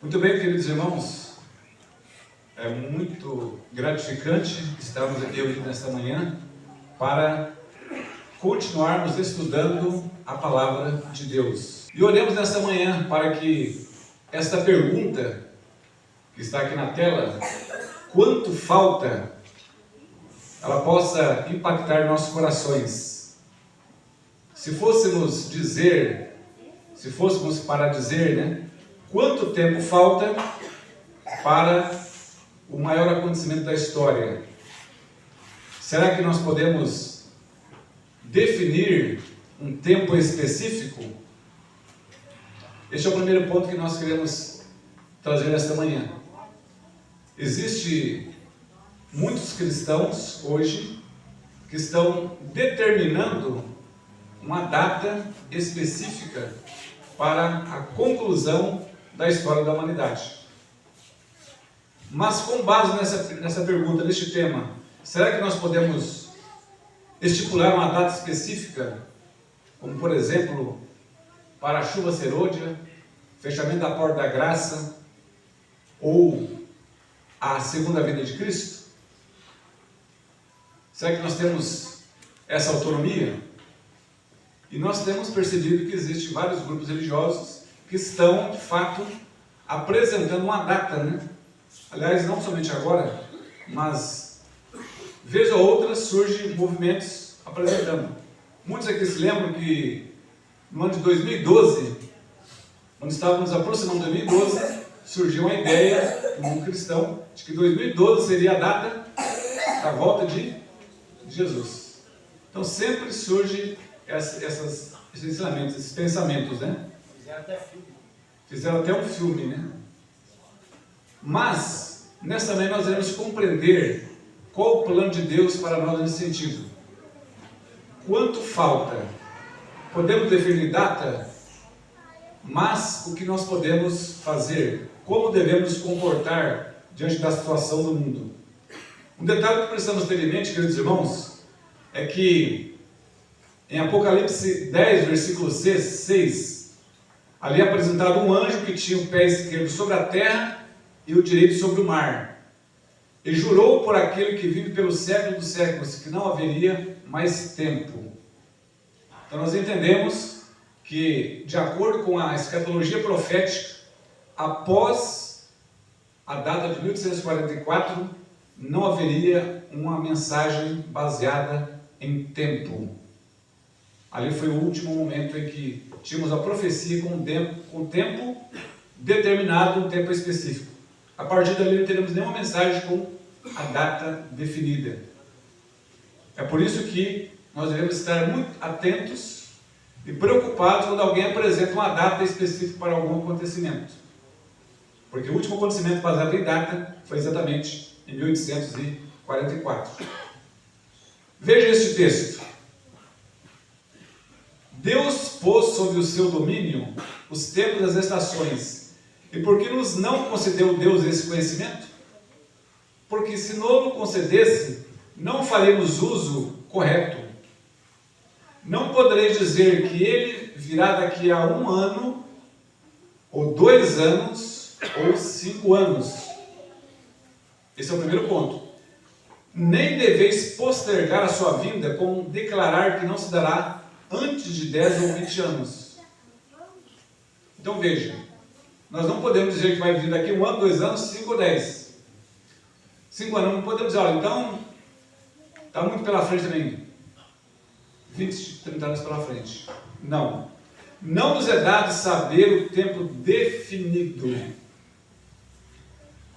Muito bem, queridos irmãos, é muito gratificante estarmos aqui hoje nesta manhã para continuarmos estudando a Palavra de Deus. E oremos nesta manhã para que esta pergunta que está aqui na tela, quanto falta, ela possa impactar nossos corações. Se fôssemos para dizer, quanto tempo falta para o maior acontecimento da história? Será que nós podemos definir um tempo específico? Este é o primeiro ponto que nós queremos trazer nesta manhã. Existem muitos cristãos hoje que estão determinando uma data específica para a conclusão da história da humanidade. Mas com base nessa pergunta, neste tema, será que nós podemos estipular uma data específica, como por exemplo, para a chuva serôdia, fechamento da porta da graça, ou a segunda vinda de Cristo? Será que nós temos essa autonomia? E nós temos percebido que existem vários grupos religiosos que estão, de fato, apresentando uma data, Aliás, não somente agora, mas vez ou outra surgem movimentos apresentando. Muitos aqui se lembram que no ano de 2012, quando estávamos aproximando de 2012, surgiu uma ideia no mundo cristão de que 2012 seria a data da volta de Jesus. Então sempre surge esses ensinamentos, esses pensamentos, Fizeram até um filme, Mas, nessa manhã nós iremos compreender qual o plano de Deus para nós nesse sentido. Quanto falta? Podemos definir data, mas o que nós podemos fazer? Como devemos nos comportar diante da situação do mundo? Um detalhe que precisamos ter em mente, queridos irmãos, é que em Apocalipse 10, versículo 6, ali é apresentado um anjo que tinha o pé esquerdo sobre a terra e o direito sobre o mar. E jurou por aquele que vive pelo século dos séculos, que não haveria mais tempo. Então nós entendemos que, de acordo com a escatologia profética, após a data de 1844, não haveria uma mensagem baseada em tempo. Ali foi o último momento em que tínhamos a profecia com tempo determinado, um tempo específico. A partir dali não teremos nenhuma mensagem com a data definida. É por isso que nós devemos estar muito atentos e preocupados quando alguém apresenta uma data específica para algum acontecimento. Porque o último acontecimento baseado em data foi exatamente em 1844. Veja este texto. Deus pôs sob o seu domínio os tempos e as estações. E por que nos não concedeu Deus esse conhecimento? Porque se não concedesse, não faremos uso correto. Não poderei dizer que ele virá daqui a 1 ano, ou 2 anos, ou 5 anos. Esse é o primeiro ponto. Nem deveis postergar a sua vinda, como declarar que não se dará antes de 10 ou 20 anos. Então veja, nós não podemos dizer que vai vir daqui 1 ano, 2 anos, 5 ou 10. 5 anos, não podemos dizer, olha, então está muito pela frente também. 20, 30 anos pela frente. Não. Não nos é dado saber o tempo definido,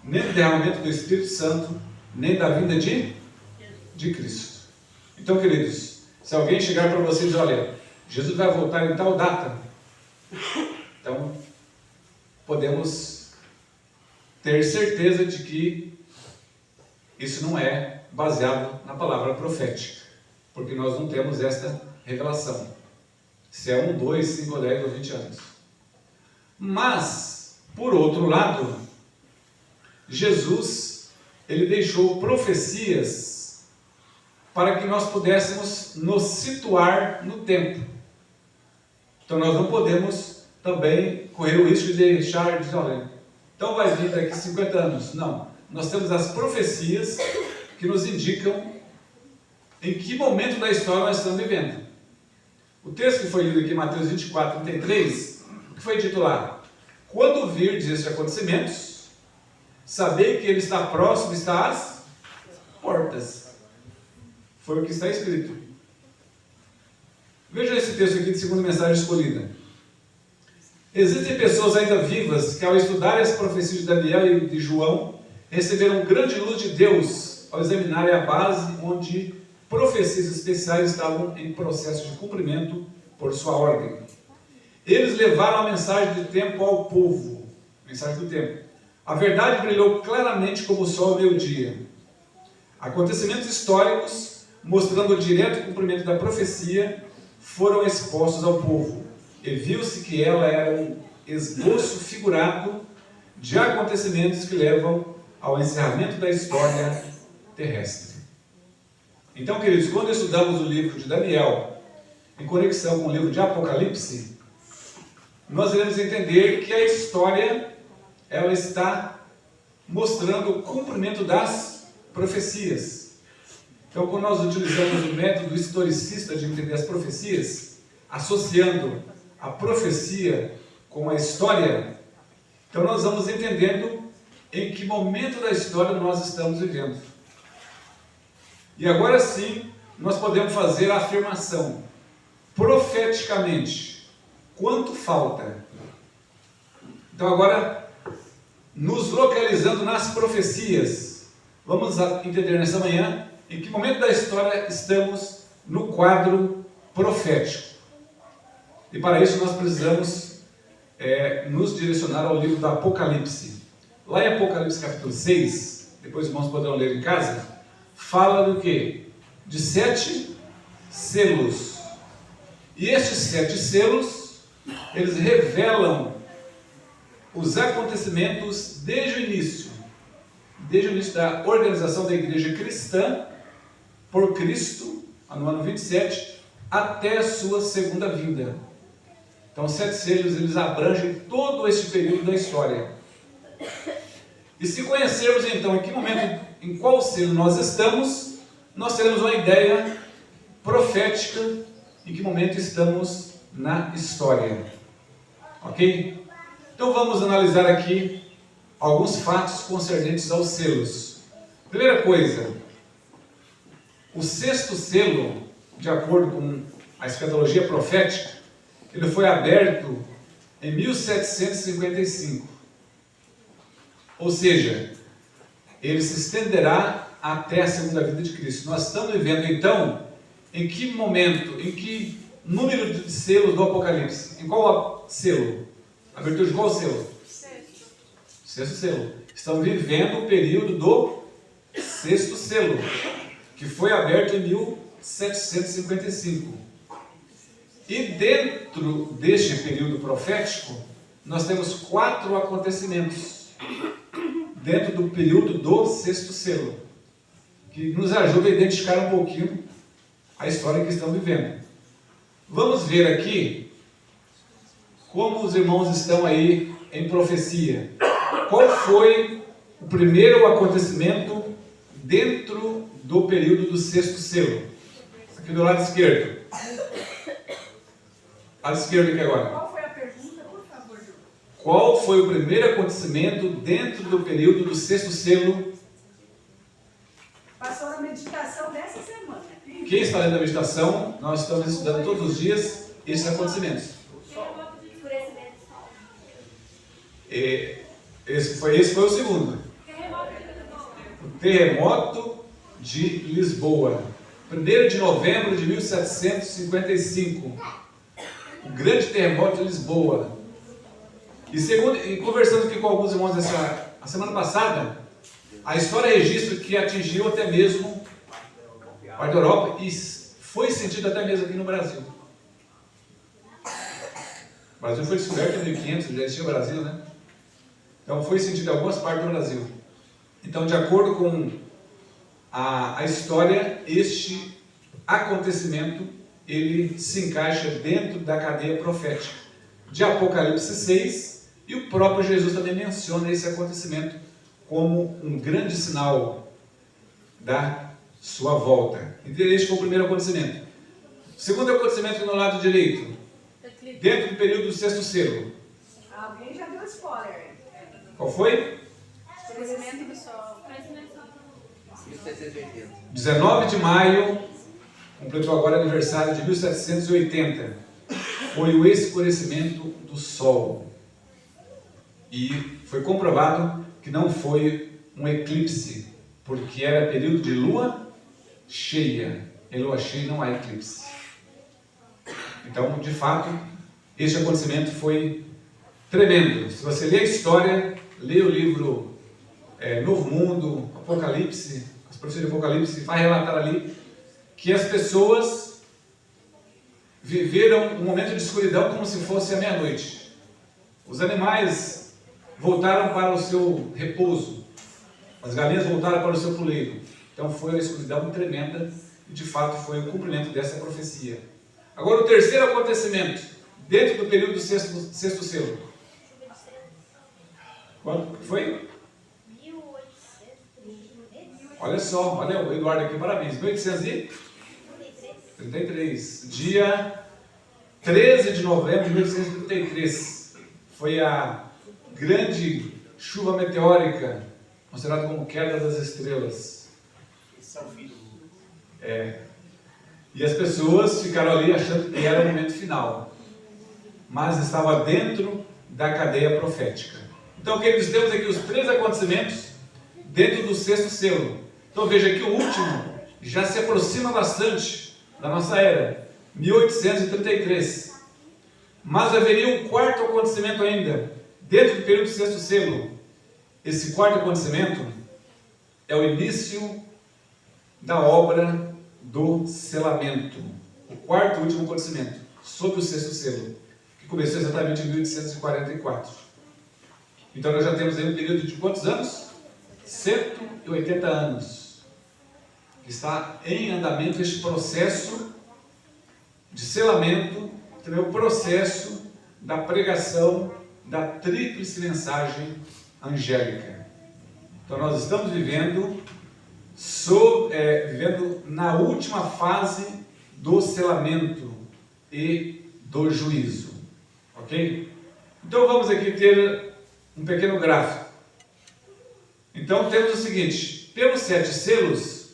nem do derramamento do Espírito Santo, nem da vinda de Cristo. Então, queridos, se alguém chegar para você e dizer, olha, Jesus vai voltar em tal data, então podemos ter certeza de que isso não é baseado na palavra profética, porque nós não temos esta revelação, se é 1, 2, 5, 10 ou 20 anos. Mas, por outro lado, Jesus, ele deixou profecias para que nós pudéssemos nos situar no tempo. Então nós não podemos também correr o risco de deixar de dizer, olha, Então vai vir daqui 50 anos. Não. Nós temos as profecias que nos indicam em que momento da história nós estamos vivendo. O texto que foi lido aqui, Mateus 24, 33, o que foi dito lá? Quando virdes estes acontecimentos, sabei que ele está próximo, está às portas. Foi o que está escrito. Veja esse texto aqui de segunda mensagem escolhida. Existem pessoas ainda vivas que, ao estudar as profecias de Daniel e de João, receberam grande luz de Deus ao examinarem a base onde profecias especiais estavam em processo de cumprimento por sua ordem. Eles levaram a mensagem do tempo ao povo. Mensagem do tempo. A verdade brilhou claramente como o sol ao meio-dia. Acontecimentos históricos, mostrando o direto cumprimento da profecia, foram expostos ao povo. E viu-se que ela era um esboço figurado de acontecimentos que levam ao encerramento da história terrestre. Então, queridos, quando estudamos o livro de Daniel, em conexão com o livro de Apocalipse, nós iremos entender que a história, ela está mostrando o cumprimento das profecias. Então, quando nós utilizamos o método historicista de entender as profecias, associando a profecia com a história, então nós vamos entendendo em que momento da história nós estamos vivendo. E agora sim, nós podemos fazer a afirmação, profeticamente, quanto falta? Então agora, nos localizando nas profecias, vamos entender nessa manhã em que momento da história estamos no quadro profético. E para isso nós precisamos nos direcionar ao livro do Apocalipse. Lá em Apocalipse capítulo 6, depois os irmãos poderão ler em casa, fala do quê? De 7 selos. E estes 7 selos, eles revelam os acontecimentos desde o início da organização da igreja cristã, por Cristo, no ano 27, até a sua segunda vinda. Então, os 7 selos, eles abrangem todo este período da história. E se conhecermos, então, em que momento, em qual selo nós estamos, nós teremos uma ideia profética em que momento estamos na história. Ok? Então, vamos analisar aqui alguns fatos concernentes aos selos. Primeira coisa, o 6º selo, de acordo com a escatologia profética, ele foi aberto em 1755. Ou seja, ele se estenderá até a segunda vinda de Cristo. Nós estamos vivendo então, em que momento, em que número de selos do Apocalipse? Em qual selo? Abertura de qual selo? 6º selo. Estamos vivendo o período do 6º selo, que foi aberto em 1755. E dentro deste período profético, nós temos 4 acontecimentos dentro do período do 6º selo, que nos ajuda a identificar um pouquinho a história que estamos vivendo. Vamos ver aqui como os irmãos estão aí em profecia. Qual foi o primeiro acontecimento dentro do período do 6º selo? Aqui do lado esquerdo. Lado esquerdo aqui agora. Qual foi a pergunta, por favor? Qual foi o primeiro acontecimento dentro do período do 6º selo? Passou na meditação dessa semana. Quem está lendo a meditação, nós estamos estudando todos os dias esses acontecimentos. Esse foi o segundo. O terremoto de Lisboa. 1º de novembro de 1755. O grande terremoto de Lisboa. E conversando aqui com alguns irmãos a semana passada, a história registra que atingiu até mesmo a parte da Europa e foi sentido até mesmo aqui no Brasil. O Brasil foi descoberto em 1500, já existia o Brasil, né? Então foi sentido em algumas partes do Brasil. Então, de acordo com a história, este acontecimento ele se encaixa dentro da cadeia profética de Apocalipse 6 E o próprio Jesus também menciona esse acontecimento como um grande sinal da sua volta. Então, este foi o primeiro acontecimento. O segundo acontecimento no lado direito, dentro do período do sexto selo. Alguém já deu spoiler. Qual foi? Crescimento do sol. 1780. 19 de maio, completou agora aniversário de 1780. Foi o escurecimento do sol. E foi comprovado que não foi um eclipse, porque era período de lua cheia. Em lua cheia não há eclipse. Então, de fato, este acontecimento foi tremendo. Se você ler a história, lê o livro Novo Mundo, Apocalipse, as profecias de Apocalipse, vai relatar ali que as pessoas viveram um momento de escuridão como se fosse a meia-noite. Os animais voltaram para o seu repouso, as galinhas voltaram para o seu puleiro. Então foi uma escuridão tremenda e de fato foi o cumprimento dessa profecia. Agora o terceiro acontecimento, dentro do período do sexto selo. Quando foi? 1833. Olha só, olha o Eduardo aqui, parabéns. 1833, dia 13 de novembro de 1833. Foi a grande chuva meteórica, considerada como queda das estrelas. Esse é o filho. E as pessoas ficaram ali achando que era o momento final, mas estava dentro da cadeia profética. Então, queridos, temos aqui os três acontecimentos dentro do sexto selo. Então veja que o último já se aproxima bastante da nossa era, 1833. Mas haveria um quarto acontecimento ainda, dentro do período do sexto selo. Esse quarto acontecimento é o início da obra do selamento. O quarto e último acontecimento, sob o sexto selo, que começou exatamente em 1844. Então nós já temos aí um período de quantos anos? 180 anos. Está em andamento este processo de selamento, também o processo da pregação da tríplice mensagem angélica. Então nós estamos vivendo na última fase do selamento e do juízo. Ok? Então vamos aqui ter um pequeno gráfico. Então temos o seguinte: pelos 7 selos,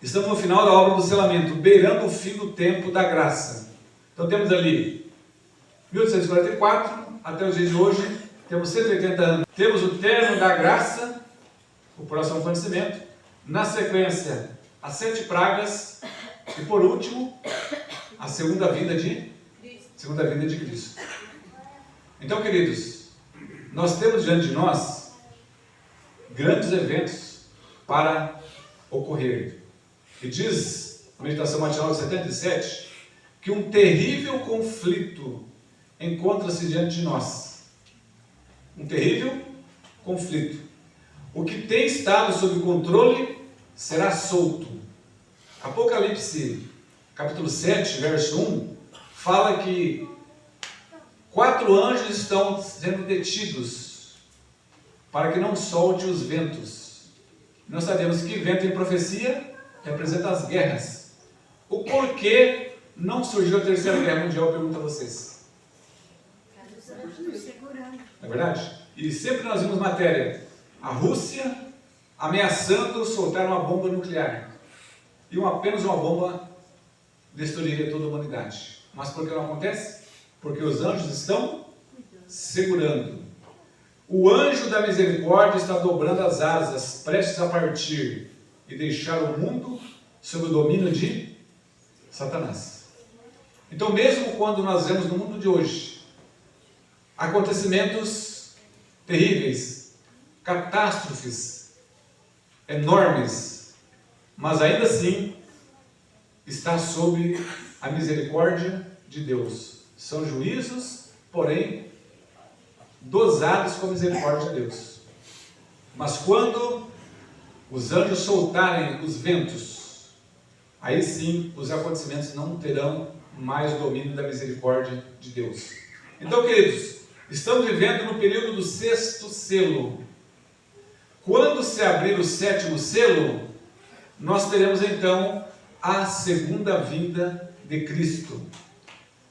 estamos no final da obra do selamento, beirando o fim do tempo da graça. Então temos ali 1844 até os dias de hoje, temos 180 anos. Temos o término da graça, o próximo acontecimento. Na sequência, as 7 pragas e por último, a segunda vinda de Cristo. Então, queridos, nós temos diante de nós grandes eventos para ocorrer. E diz a meditação matinal 77 que um terrível conflito encontra-se diante de nós. Um terrível conflito. O que tem estado sob controle será solto. Apocalipse, capítulo 7, verso 1, fala que 4 anjos estão sendo detidos para que não solte os ventos. Nós sabemos que vento em profecia representa as guerras. O porquê não surgiu a terceira guerra mundial, eu pergunto a vocês. Segurando. Não é verdade? E sempre nós vimos matéria, a Rússia ameaçando soltar uma bomba nuclear. E apenas uma bomba destruiria toda a humanidade. Mas por que não acontece? Porque os anjos estão segurando. O anjo da misericórdia está dobrando as asas, prestes a partir e deixar o mundo sob o domínio de Satanás. Então, mesmo quando nós vemos no mundo de hoje acontecimentos terríveis, catástrofes enormes, mas ainda assim está sob a misericórdia de Deus. São juízos, porém, dosados com a misericórdia de Deus. Mas quando os anjos soltarem os ventos, aí sim os acontecimentos não terão mais o domínio da misericórdia de Deus. Então, queridos, Estamos vivendo no período do sexto selo. Quando se abrir o sétimo selo, nós teremos então a segunda vinda de Cristo.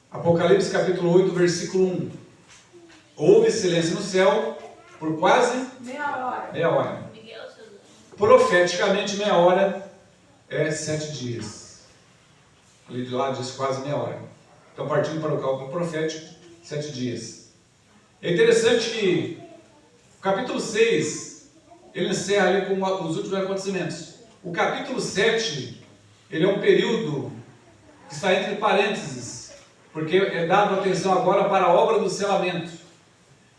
Apocalipse capítulo 8, versículo 1. Houve silêncio no céu por quase meia hora. Profeticamente, meia hora é 7 dias. Ali de lá diz quase meia hora. Então, partindo para o cálculo profético, 7 dias. É interessante que o capítulo 6, ele encerra ali com os últimos acontecimentos. O capítulo 7, ele é um período que está entre parênteses, porque é dado atenção agora para a obra do selamento.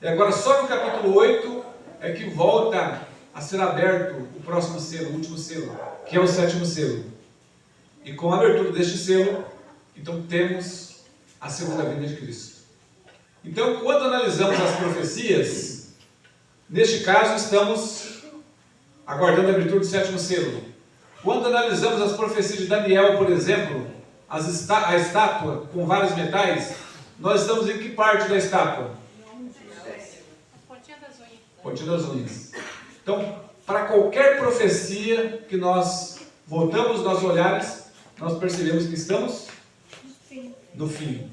E agora só no capítulo 8 é que volta a ser aberto o próximo selo, o último selo, que é o sétimo selo. E com a abertura deste selo, então temos a segunda vinda de Cristo. Então, quando analisamos as profecias, neste caso estamos aguardando a abertura do sétimo selo. Quando analisamos as profecias de Daniel, por exemplo, a estátua com vários metais, nós estamos em que parte da estátua? Pontinha das unhas. Então, para qualquer profecia que nós voltamos nossos olhares, nós percebemos que estamos no fim.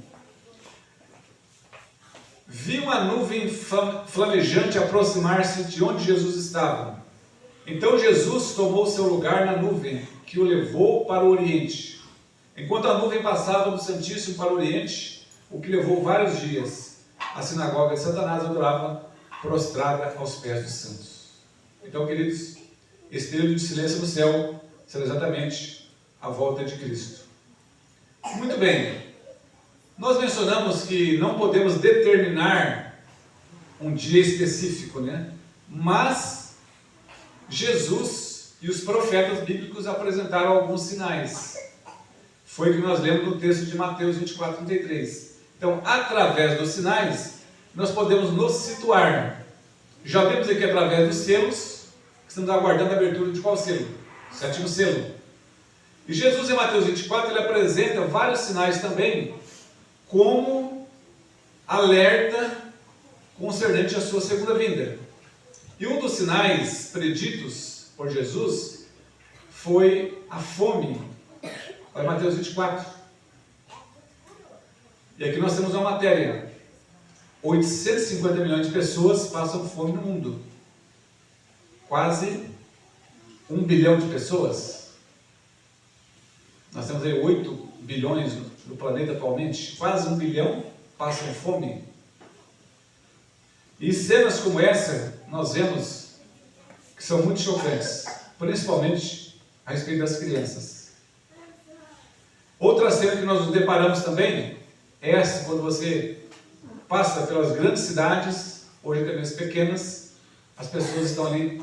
Vi uma nuvem flamejante aproximar-se de onde Jesus estava. Então Jesus tomou seu lugar na nuvem, que o levou para o Oriente. Enquanto a nuvem passava do Santíssimo para o Oriente, o que levou vários dias, a sinagoga de Satanás adorava prostrada aos pés dos santos. Então, queridos, esse período de silêncio no céu será exatamente a volta de Cristo. Muito bem, nós mencionamos que não podemos determinar um dia específico, né? Mas Jesus e os profetas bíblicos apresentaram alguns sinais. Foi o que nós lemos no texto de Mateus 24, 33. Então, através dos sinais, nós podemos nos situar. Já vimos aqui através dos selos, que estamos aguardando a abertura de qual selo? Sétimo selo. E Jesus em Mateus 24, ele apresenta vários sinais também, como alerta concernente à sua segunda vinda. E um dos sinais preditos por Jesus foi a fome. Olha Mateus 24. E aqui nós temos uma matéria. 850 milhões de pessoas passam fome no mundo. Quase 1 bilhão de pessoas. Nós temos aí 8 bilhões no planeta atualmente. Quase 1 bilhão passam fome. E cenas como essa, nós vemos que são muito chocantes. Principalmente a respeito das crianças. Outra cena que nós nos deparamos também é essa, quando você passa pelas grandes cidades, hoje até mesmo pequenas, as pessoas estão ali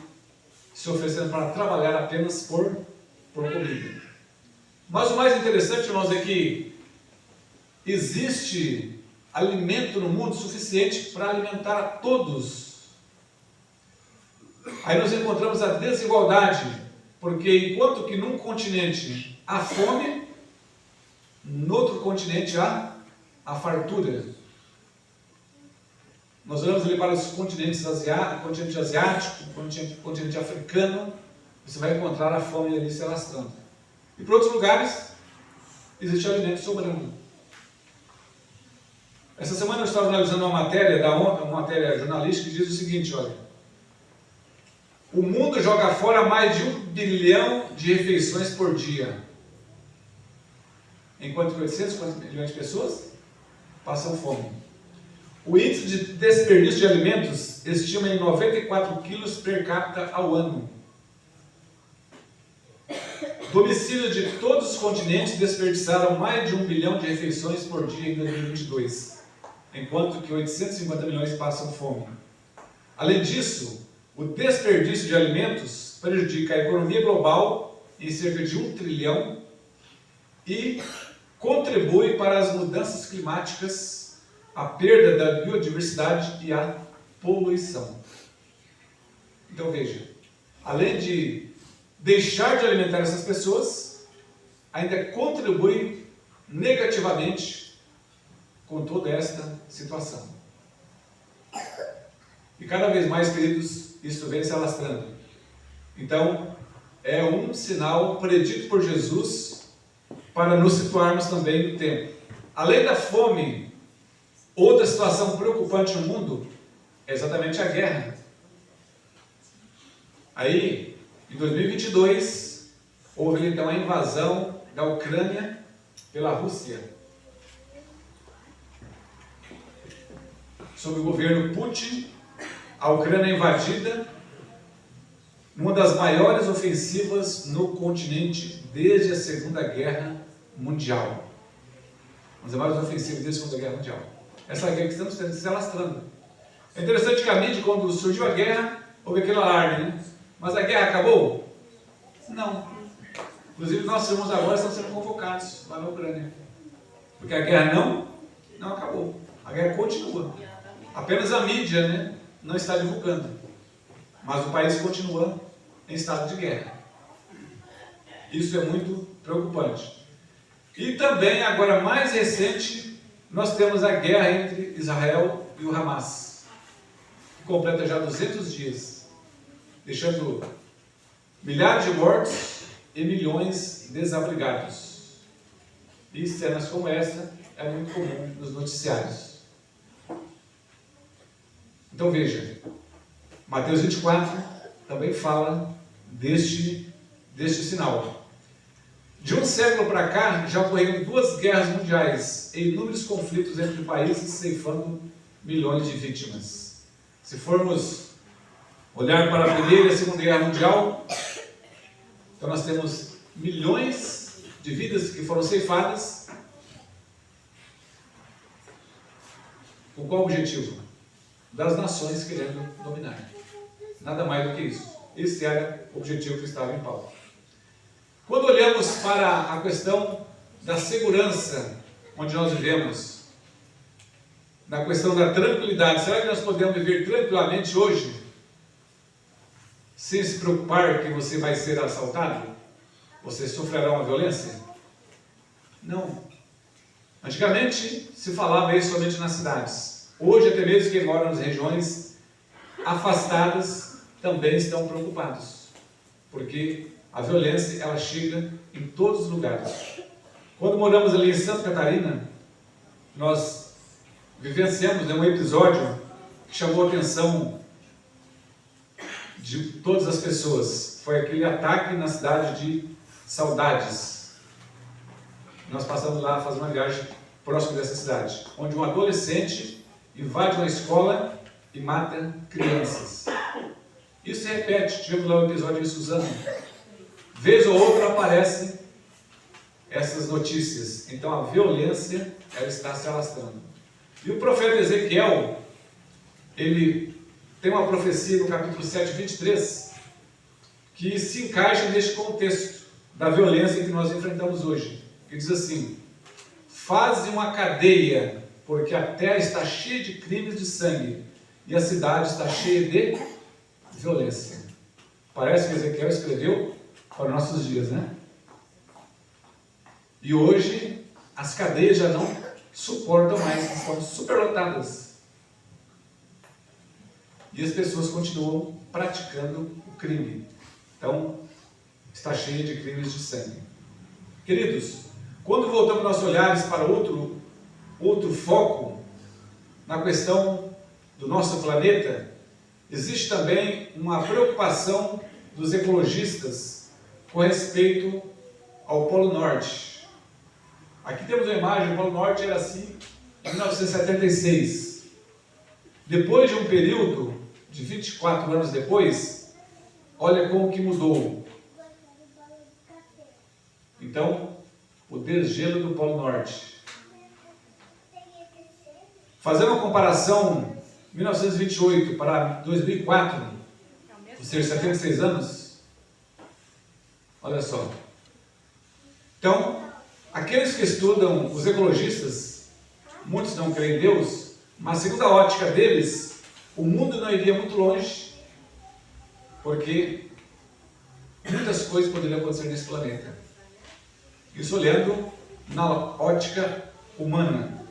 se oferecendo para trabalhar apenas por comida. Mas o mais interessante, irmãos, é que existe alimento no mundo suficiente para alimentar a todos. Aí nós encontramos a desigualdade, porque enquanto que num continente há fome, no outro continente há a fartura. Nós olhamos ali para os continentes asiáticos, continente asiático, continente africano, você vai encontrar a fome ali se alastrando. E por outros lugares, existe alimento sobrando. Essa semana eu estava analisando uma matéria jornalística que diz o seguinte, olha: o mundo joga fora mais de 1 bilhão de refeições por dia, enquanto 850 milhões de pessoas passam fome. O índice de desperdício de alimentos estima em 94 quilos per capita ao ano. Domicílios de todos os continentes desperdiçaram mais de 1 bilhão de refeições por dia em 2022, enquanto que 850 milhões passam fome. Além disso, o desperdício de alimentos prejudica a economia global em cerca de 1 trilhão e contribui para as mudanças climáticas, a perda da biodiversidade e a poluição. Então veja, além de deixar de alimentar essas pessoas, ainda contribui negativamente com toda esta situação. E cada vez mais, queridos, isso vem se alastrando. Então, é um sinal predito por Jesus para nos situarmos também no tempo. Além da fome, outra situação preocupante no mundo é exatamente a guerra. Aí, em 2022, houve então a invasão da Ucrânia pela Rússia. Sob o governo Putin, a Ucrânia é invadida numa das maiores ofensivas no continente desde a Segunda Guerra Mundial. Uma das maiores ofensivas desde a Segunda Guerra Mundial. Essa guerra que estamos se alastrando. É interessante que a mídia, quando surgiu a guerra, houve aquele alarme, né? Mas a guerra acabou? Não. Inclusive, nossos irmãos agora estão sendo convocados lá na Ucrânia. Porque a guerra não acabou. A guerra continua. Apenas a mídia, né, não está divulgando. Mas o país continua em estado de guerra. Isso é muito preocupante. E também, agora mais recente, nós temos a guerra entre Israel e o Hamas, que completa já 200 dias, deixando milhares de mortos e milhões desabrigados. E cenas como essa é muito comum nos noticiários. Então veja, Mateus 24 também fala deste sinal. De um século para cá, já ocorreram 2 guerras mundiais e inúmeros conflitos entre países, ceifando milhões de vítimas. Se formos olhar para a Primeira e a Segunda Guerra Mundial, então nós temos milhões de vidas que foram ceifadas. Com qual objetivo? Das nações querendo dominar. Nada mais do que isso. Esse era o objetivo que estava em pauta. Quando olhamos para a questão da segurança onde nós vivemos, na questão da tranquilidade, será que nós podemos viver tranquilamente hoje, sem se preocupar que você vai ser assaltado? Você sofrerá uma violência? Não. Antigamente se falava isso somente nas cidades. Hoje, até mesmo quem mora nas regiões afastadas também estão preocupados, porque a violência ela chega em todos os lugares. Quando moramos ali em Santa Catarina, nós vivenciamos um episódio que chamou a atenção de todas as pessoas. Foi aquele ataque na cidade de Saudades. Nós passamos lá a fazer uma viagem próximo dessa cidade, onde um adolescente invade uma escola e mata crianças. Isso se repete. Tivemos lá o episódio de Suzano. Vez ou outra aparecem essas notícias. Então a violência ela está se alastrando. E o profeta Ezequiel, ele tem uma profecia no capítulo 7, 23, que se encaixa neste contexto da violência que nós enfrentamos hoje. Que diz assim: faze uma cadeia, porque a terra está cheia de crimes de sangue, e a cidade está cheia de violência. Parece que Ezequiel escreveu para os nossos dias, né? E hoje, as cadeias já não suportam mais, estão superlotadas. E as pessoas continuam praticando o crime. Então, está cheia de crimes de sangue. Queridos, quando voltamos nossos olhares para outro foco, na questão do nosso planeta, existe também uma preocupação dos ecologistas com respeito ao Polo Norte. Aqui temos uma imagem, o Polo Norte era assim em 1976. Depois de um período de 24 anos depois, olha como que mudou. Então, o desgelo do Polo Norte. Fazendo uma comparação, 1928 para 2004, ou seja, 76 anos, olha só. Então, aqueles que estudam, os ecologistas, muitos não creem em Deus, mas segundo a ótica deles, o mundo não iria muito longe, porque muitas coisas poderiam acontecer nesse planeta. Isso olhando na ótica humana.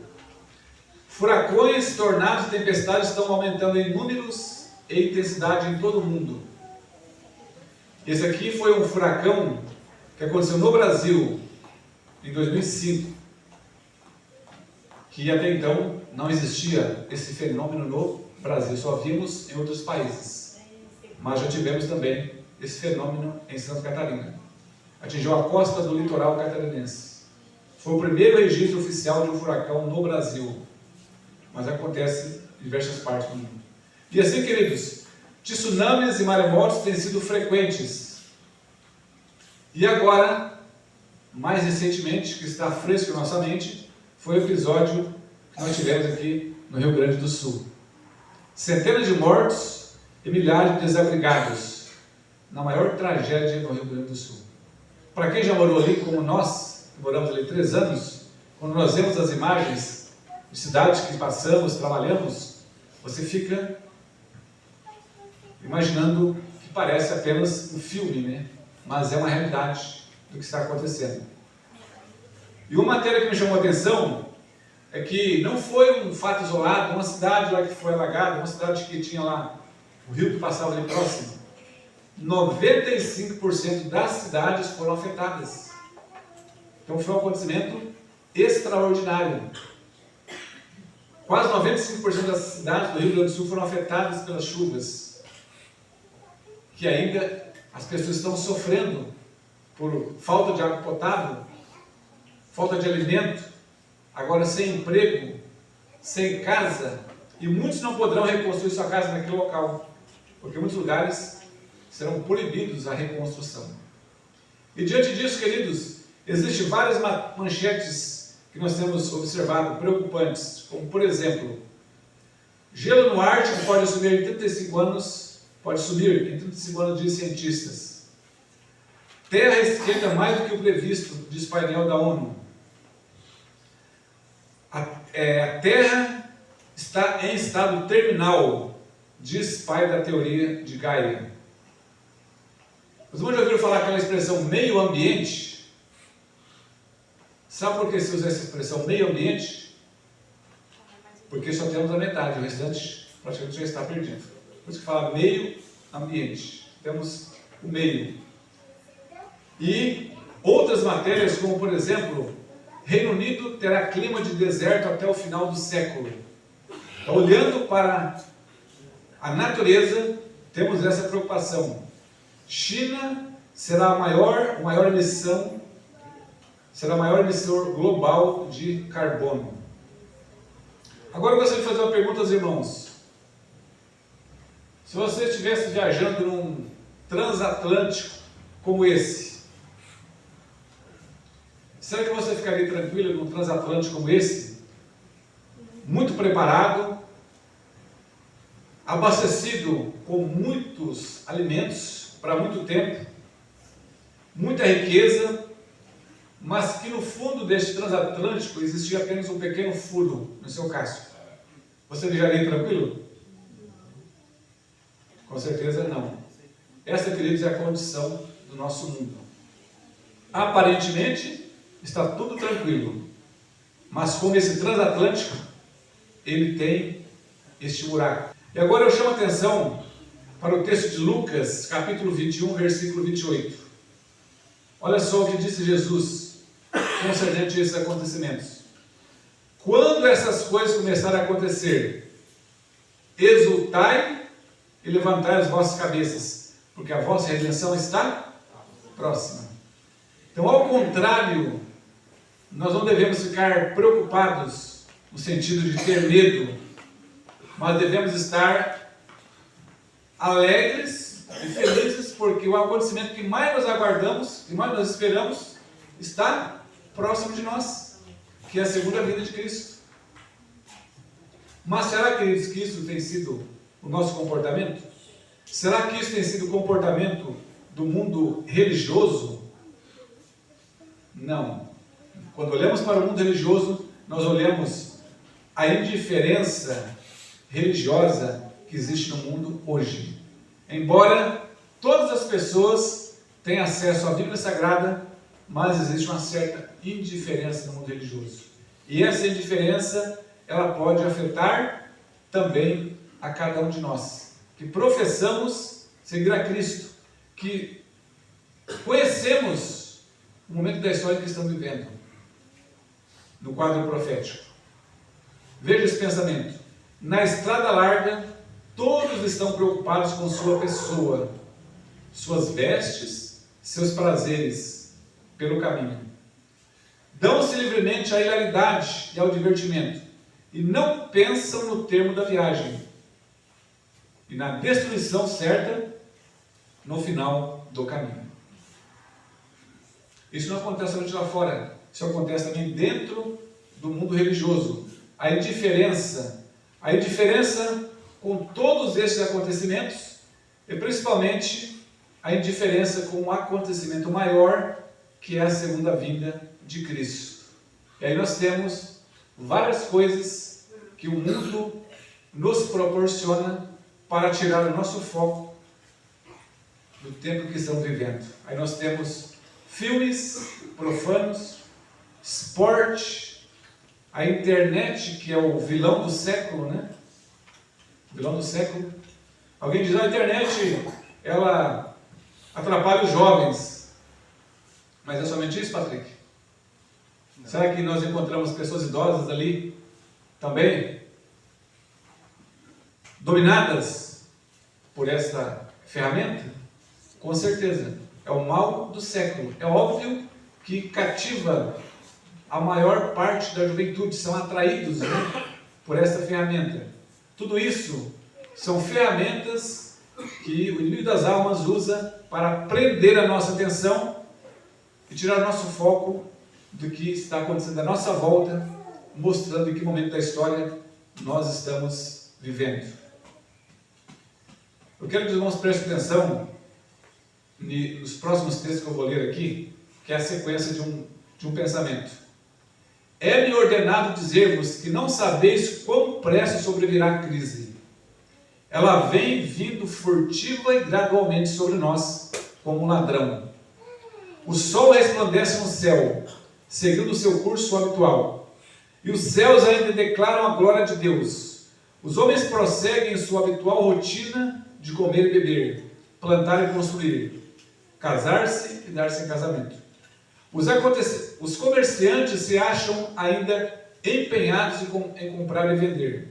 Furacões, tornados e tempestades estão aumentando em números e intensidade em todo o mundo. Esse aqui foi um furacão que aconteceu no Brasil em 2005, que até então não existia esse fenômeno no Brasil, só vimos em outros países, mas já tivemos também esse fenômeno em Santa Catarina. Atingiu a costa do litoral catarinense. Foi o primeiro registro oficial de um furacão no Brasil, mas acontece em diversas partes do mundo. E assim, queridos, tsunamis e maremotos têm sido frequentes. E agora, mais recentemente, que está fresco em nossa mente, foi o episódio que nós tivemos aqui no Rio Grande do Sul. Centenas de mortos e milhares de desabrigados, na maior tragédia no Rio Grande do Sul. Para quem já morou ali, como nós, que moramos ali 3 anos, quando nós vemos as imagens de cidades que passamos, trabalhamos, você fica imaginando que parece apenas um filme, né? Mas é uma realidade do que está acontecendo. E uma matéria que me chamou a atenção é que não foi um fato isolado, uma cidade lá que foi alagada, uma cidade que tinha lá o rio que passava ali próximo. 95% das cidades foram afetadas. Então foi um acontecimento extraordinário. Quase 95% das cidades do Rio Grande do Sul foram afetadas pelas chuvas, que ainda as pessoas estão sofrendo por falta de água potável, falta de alimento, agora sem emprego, sem casa, e muitos não poderão reconstruir sua casa naquele local, porque muitos lugares serão proibidos a reconstrução. E diante disso, queridos, existem várias manchetes que nós temos observado preocupantes, como por exemplo, gelo no Ártico pode subir em 35 anos, diz cientistas. Terra esquenta mais do que o previsto, diz painel da ONU. A Terra está em estado terminal, diz pai da teoria de Gaia. Os irmãos já ouviram falar aquela expressão meio ambiente? Sabe por que se usa essa expressão meio ambiente? Porque só temos a metade, o restante praticamente já está perdido. Por isso que fala meio ambiente. Temos o meio. E outras matérias, como por exemplo, Reino Unido terá clima de deserto até o final do século. Então, olhando para a natureza, temos essa preocupação. China será a maior emissão, será a maior emissor global de carbono. Agora eu gostaria de fazer uma pergunta aos irmãos. Se você estivesse viajando num transatlântico como esse, será que você ficaria tranquilo num transatlântico como esse? Muito preparado, abastecido com muitos alimentos para muito tempo, muita riqueza, mas que no fundo deste transatlântico existia apenas um pequeno furo no seu casco. Você viajaria tranquilo? Com certeza não. Essa, queridos, é a condição do nosso mundo. Aparentemente está tudo tranquilo, mas como esse transatlântico, ele tem este buraco. E agora eu chamo a atenção para o texto de Lucas, capítulo 21, versículo 28. Olha só o que disse Jesus concernente a esses acontecimentos. Quando essas coisas começarem a acontecer, exultai e levantai as vossas cabeças, porque a vossa redenção está próxima. Então, ao contrário, nós não devemos ficar preocupados no sentido de ter medo, mas devemos estar alegres e felizes, porque o acontecimento que mais nós aguardamos, que mais nós esperamos, está próximo de nós, que é a segunda vinda de Cristo. Mas será, queridos, que isso tem sido o nosso comportamento? Será que isso tem sido o comportamento do mundo religioso? Não. Quando olhamos para o mundo religioso, nós olhamos a indiferença religiosa que existe no mundo hoje. Embora todas as pessoas tenham acesso à Bíblia Sagrada, mas existe uma certa indiferença no mundo religioso. E essa indiferença ela pode afetar também a cada um de nós, que professamos seguir a Cristo, que conhecemos o momento da história que estamos vivendo, no quadro profético. Veja esse pensamento. Na estrada larga, todos estão preocupados com sua pessoa, suas vestes, seus prazeres pelo caminho. Dão-se livremente à hilaridade e ao divertimento, e não pensam no termo da viagem, e na destruição certa no final do caminho. Isso não acontece somente lá fora, isso acontece também dentro do mundo religioso. A indiferença com todos esses acontecimentos, e principalmente a indiferença com o acontecimento maior, que é a segunda vinda de Cristo. E aí nós temos várias coisas que o mundo nos proporciona para tirar o nosso foco do tempo que estamos vivendo. Aí nós temos filmes profanos, esporte, a internet, que é o vilão do século, né? O vilão do século. Alguém diz, a internet, ela atrapalha os jovens. Mas é somente isso, Patrick? Não. Será que nós encontramos pessoas idosas ali também, dominadas por esta ferramenta? Com certeza. É o mal do século. É óbvio que cativa a maior parte da juventude, são atraídos, né, por esta ferramenta. Tudo isso são ferramentas que o inimigo das almas usa para prender a nossa atenção e tirar o nosso foco do que está acontecendo à nossa volta, mostrando em que momento da história nós estamos vivendo. Eu quero que os irmãos prestem atenção nos próximos textos que eu vou ler aqui, que é a sequência de um pensamento. É-me ordenado dizer-vos que não sabeis quão pressa sobrevirá a crise. Ela vem vindo furtiva e gradualmente sobre nós, como um ladrão. O sol resplandece no céu, seguindo o seu curso habitual, e os céus ainda declaram a glória de Deus. Os homens prosseguem em sua habitual rotina de comer e beber, plantar e construir, casar-se e dar-se em casamento. Os comerciantes se acham ainda empenhados em comprar e vender.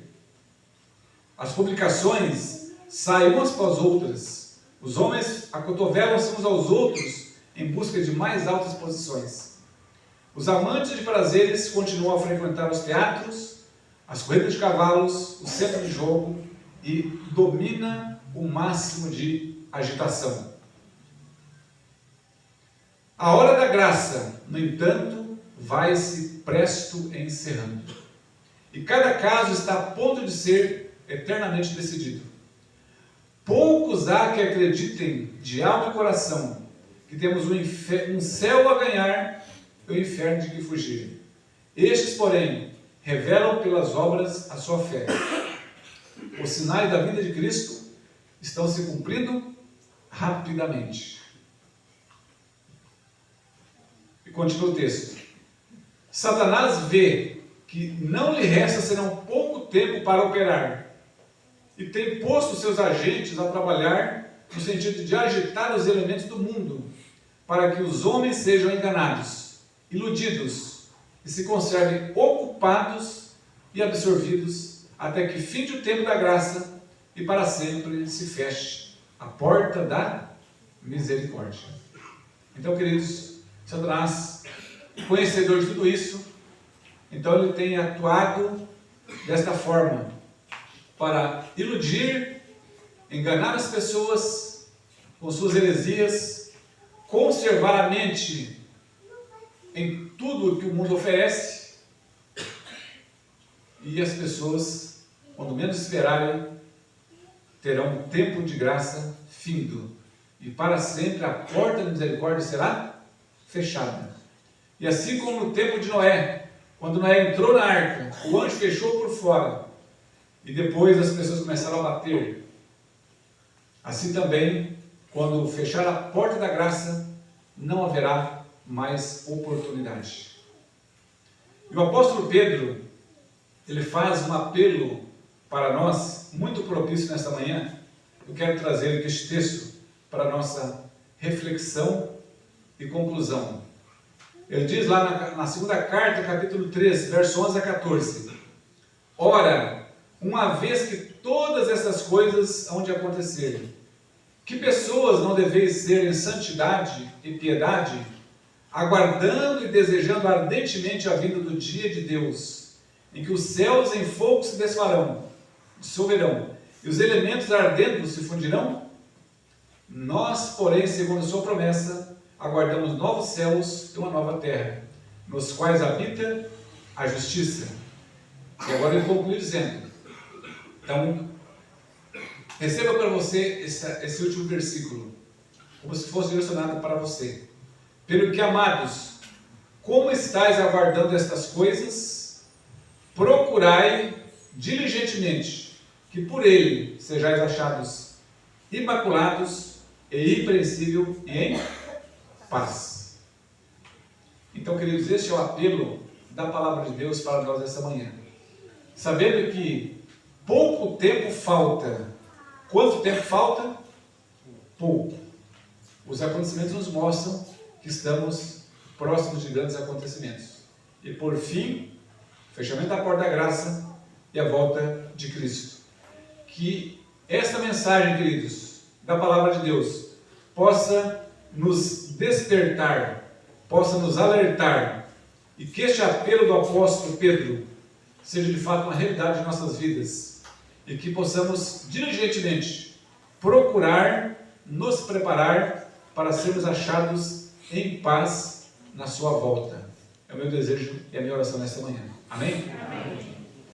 As publicações saem umas após outras. Os homens acotovelam-se uns aos outros em busca de mais altas posições. Os amantes de prazeres continuam a frequentar os teatros, as corridas de cavalos, o centro de jogo, e domina o máximo de agitação. A hora da graça, no entanto, vai-se presto encerrando. E cada caso está a ponto de ser eternamente decidido. Poucos há que acreditem de alma e coração que temos um céu a ganhar e o inferno de que fugir. Estes, porém, revelam pelas obras a sua fé. Os sinais da vinda de Cristo estão se cumprindo rapidamente. E continua o texto. Satanás vê que não lhe resta senão pouco tempo para operar, e tem posto seus agentes a trabalhar no sentido de agitar os elementos do mundo, para que os homens sejam enganados, iludidos, e se conservem ocupados e absorvidos, até que finde o tempo da graça, e para sempre se feche a porta da misericórdia. Então, queridos, Satanás, conhecedor de tudo isso, então ele tem atuado desta forma, para iludir, enganar as pessoas com suas heresias, conservar a mente em tudo o que o mundo oferece, e as pessoas, quando menos esperarem, terão um tempo de graça findo, e para sempre a porta da misericórdia será fechada. E assim como no tempo de Noé, quando Noé entrou na arca, o anjo fechou por fora, e depois as pessoas começaram a bater. Assim também, quando fechar a porta da graça, não haverá mais oportunidade. E o apóstolo Pedro, ele faz um apelo para nós, muito propício nesta manhã. Eu quero trazer este texto para a nossa reflexão e conclusão. Ele diz lá na segunda carta, capítulo 3, verso 11 a 14. Ora, uma vez que todas essas coisas hão de acontecer, que pessoas não deveis ser em santidade e piedade, aguardando e desejando ardentemente a vinda do dia de Deus, em que os céus em fogo se desfarão, dissolverão, e os elementos ardendo se fundirão? Nós, porém, segundo sua promessa, aguardamos novos céus e uma nova terra, nos quais habita a justiça. E agora ele conclui dizendo, então, receba para você esse último versículo, como se fosse direcionado para você. Pelo que, amados, como estáis aguardando estas coisas, procurai diligentemente que por ele sejais achados imaculados e irrepreensível e em paz. Então, queridos, este é o apelo da palavra de Deus para nós esta manhã. Sabendo que pouco tempo falta. Quanto tempo falta? Pouco. Os acontecimentos nos mostram que estamos próximos de grandes acontecimentos. E por fim, fechamento da porta da graça e a volta de Cristo. Que esta mensagem, queridos, da palavra de Deus, possa nos despertar, possa nos alertar, e que este apelo do apóstolo Pedro seja de fato uma realidade de nossas vidas, e que possamos diligentemente procurar nos preparar para sermos achados em paz na sua volta. É o meu desejo e a minha oração nesta manhã. Amém? Amém.